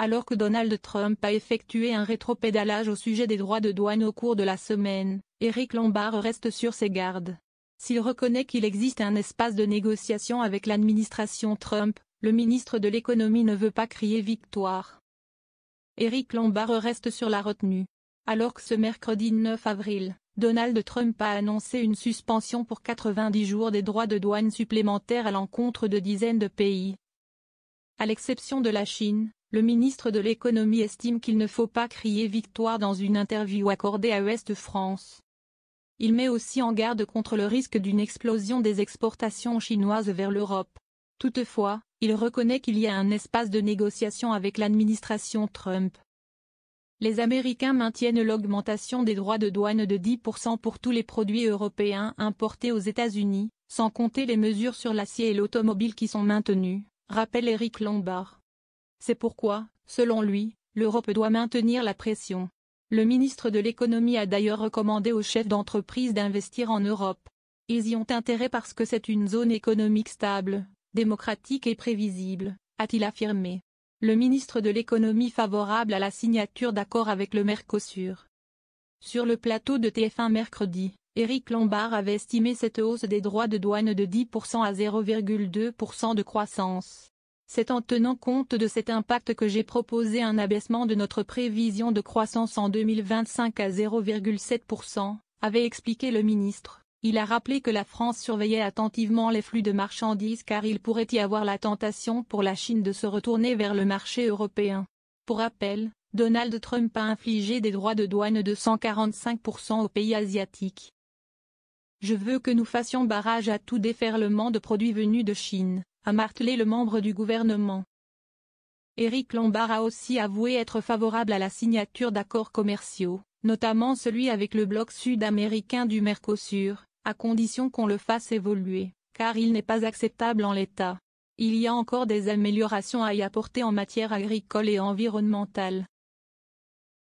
Alors que Donald Trump a effectué un rétropédalage au sujet des droits de douane au cours de la semaine, Éric Lombard reste sur ses gardes. S'il reconnaît qu'il existe un espace de négociation avec l'administration Trump, le ministre de l'économie ne veut pas crier victoire. Éric Lombard reste sur la retenue. Alors que ce mercredi 9 avril, Donald Trump a annoncé une suspension pour 90 jours des droits de douane supplémentaires à l'encontre de dizaines de pays. À l'exception de la Chine, le ministre de l'économie estime qu'il ne faut pas crier victoire dans une interview accordée à Ouest France. Il met aussi en garde contre le risque d'une explosion des exportations chinoises vers l'Europe. Toutefois, il reconnaît qu'il y a un espace de négociation avec l'administration Trump. Les Américains maintiennent l'augmentation des droits de douane de 10% pour tous les produits européens importés aux États-Unis, sans compter les mesures sur l'acier et l'automobile qui sont maintenues, rappelle Éric Lombard. C'est pourquoi, selon lui, l'Europe doit maintenir la pression. Le ministre de l'économie a d'ailleurs recommandé aux chefs d'entreprise d'investir en Europe. Ils y ont intérêt parce que c'est une zone économique stable, démocratique et prévisible, a-t-il affirmé. Le ministre de l'économie favorable à la signature d'accords avec le Mercosur. Sur le plateau de TF1 mercredi, Éric Lombard avait estimé cette hausse des droits de douane de 10% à 0,2% de croissance. C'est en tenant compte de cet impact que j'ai proposé un abaissement de notre prévision de croissance en 2025 à 0,7%, avait expliqué le ministre. Il a rappelé que la France surveillait attentivement les flux de marchandises car il pourrait y avoir la tentation pour la Chine de se retourner vers le marché européen. Pour rappel, Donald Trump a infligé des droits de douane de 145% aux pays asiatiques. Je veux que nous fassions barrage à tout déferlement de produits venus de Chine, a martelé le membre du gouvernement. Éric Lombard a aussi avoué être favorable à la signature d'accords commerciaux, notamment celui avec le bloc sud-américain du Mercosur, à condition qu'on le fasse évoluer, car il n'est pas acceptable en l'état. Il y a encore des améliorations à y apporter en matière agricole et environnementale.